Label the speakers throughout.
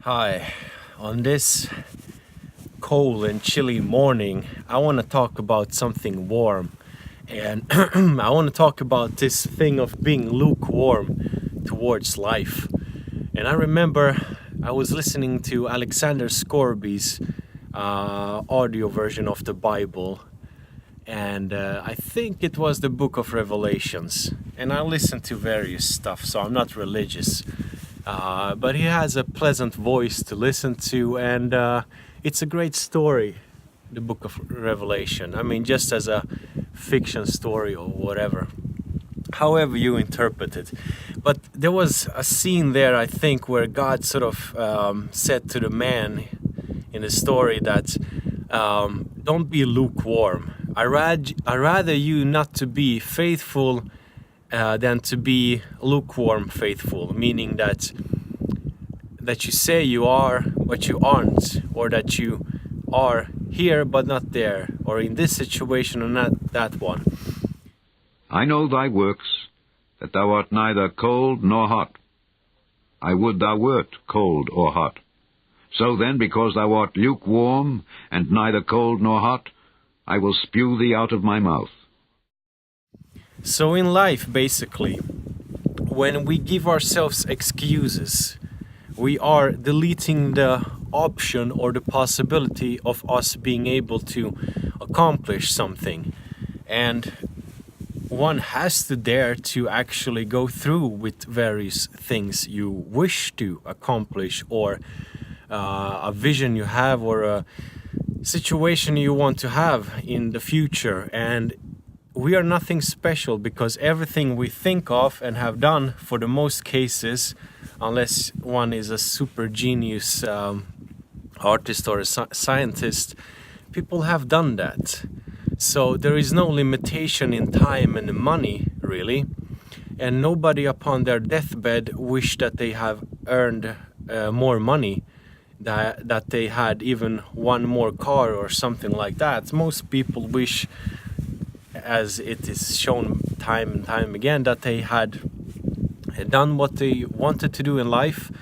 Speaker 1: Hi, on this cold and chilly morning, I want to talk about something warm. And I want to talk about this thing of being lukewarm towards life. And I remember I was listening to Alexander Scorby's audio version of the Bible. And I think it was the book of Revelations. And I listen to various stuff, so I'm not religious. But he has a pleasant voice to listen to, and it's a great story, the book of Revelation. I mean, just as a fiction story or whatever, however you interpret it. But there was a scene there, I think, where God sort of said to the man in the story that don't be lukewarm. I rather you not to be faithful than to be lukewarm faithful, meaning that you say you are but you aren't, or that you are here but not there, or in this situation or not that one.
Speaker 2: I know thy works, that thou art neither cold nor hot. I would thou wert cold or hot. So then, because thou art lukewarm, and neither cold nor hot, I will spew thee out of my mouth.
Speaker 1: So in life, basically, when we give ourselves excuses, we are deleting the option or the possibility of us being able to accomplish something. And one has to dare to actually go through with various things you wish to accomplish, or a vision you have, or a situation you want to have in the future. And we are nothing special, because everything we think of and have done, for the most cases, unless one is a super genius artist or a scientist, people have done that. So there is no limitation in time and money, really. And nobody upon their deathbed wish that they have earned more money, that they had even one more car or something like that. Most people wish, as it is shown time and time again, that they had done what they wanted to do in life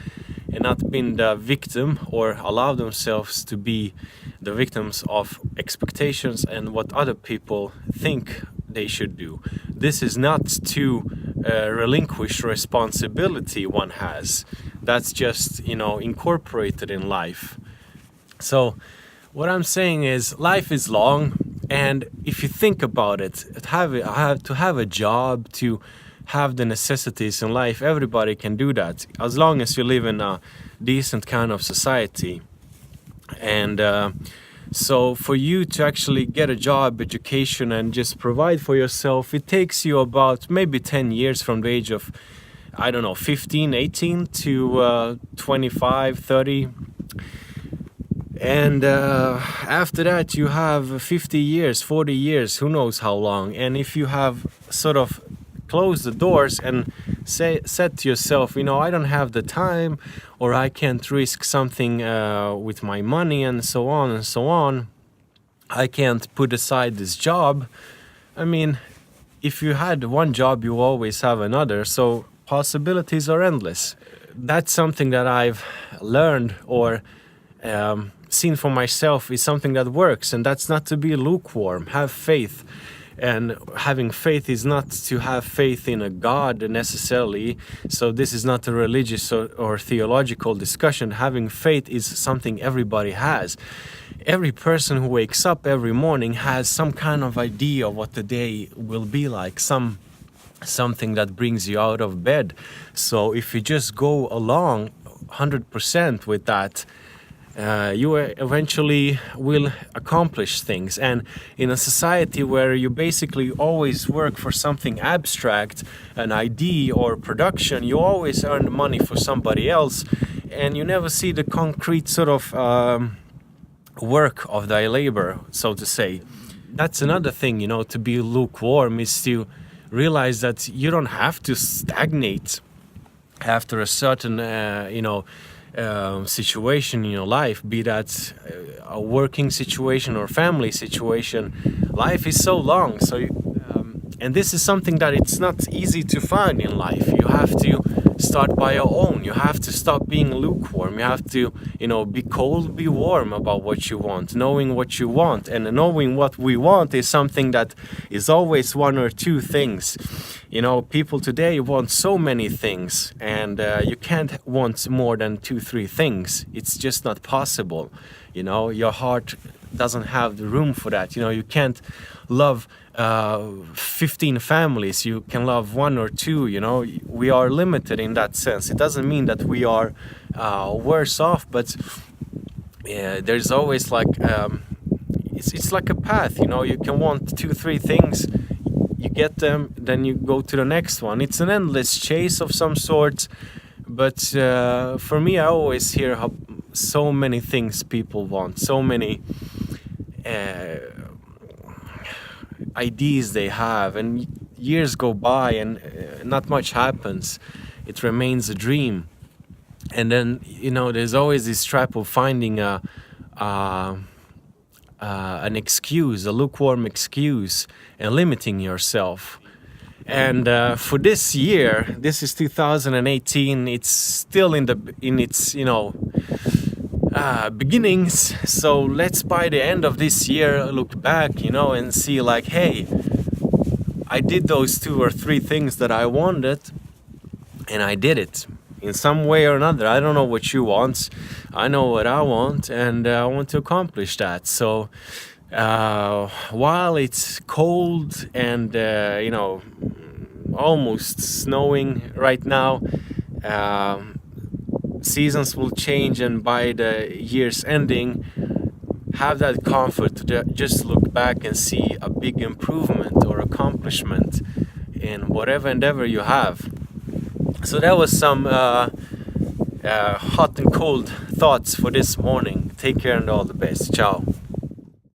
Speaker 1: and not been the victim, or allow themselves to be the victims of expectations and what other people think they should do. This is not to relinquish responsibility one has. That's just, incorporated in life. So what I'm saying is, life is long. And if you think about it, to have a job, to have the necessities in life, everybody can do that, as long as you live in a decent kind of society. And so for you to actually get a job, education, and just provide for yourself, it takes you about maybe 10 years from the age of, 15, 18 to 25, 30. And after that, you have 50 years, 40 years, who knows how long. And if you have sort of closed the doors and said to yourself, I don't have the time, or I can't risk something with my money, and so on and so on, I can't put aside this job. I mean, if you had one job, you always have another. So possibilities are endless. That's something that I've learned, or seen for myself, is something that works, and that's not to be lukewarm. Have faith. And having faith is not to have faith in a God necessarily. So this is not a religious or theological discussion. Having faith is something everybody has. Every person who wakes up every morning has some kind of idea of what the day will be like, something that brings you out of bed. So if you just go along 100% with that, you eventually will accomplish things. And in a society where you basically always work for something abstract, an idea or production, you always earn money for somebody else, and you never see the concrete sort of work of thy labor, so to say. That's another thing, to be lukewarm is to realize that you don't have to stagnate after a certain, situation in your life, be that a working situation or family situation. Life is so long, so and this is something that it's not easy to find in life. You have to start by your own. You have to stop being lukewarm. You have to, be cold, be warm about what you want, knowing what you want. And knowing what we want is something that is always one or two things. People today want so many things, and you can't want more than 2-3 things. It's just not possible. Your heart doesn't have the room for that. You can't love 15 families. You can love 1 or 2. We are limited in that sense. It doesn't mean that we are worse off, but there's always like it's like a path. You can want 2-3 things, you get them, then you go to the next one. It's an endless chase of some sort. But for me, I always hear how so many things people want, so many ideas they have, and years go by and not much happens. It remains a dream. And then there's always this trap of finding an excuse, a lukewarm excuse, and limiting yourself. And for this year, this is 2018, it's still in its beginnings. So let's, by the end of this year, look back, and see like, hey, I did those 2 or 3 things that I wanted, and I did it in some way or another. I don't know what you want. I know what I want, and I want to accomplish that. So while it's cold and almost snowing right now, seasons will change, and by the year's ending, have that comfort to just look back and see a big improvement or accomplishment in whatever endeavor you have. So that was some hot and cold thoughts for this morning. Take care and all the best. Ciao.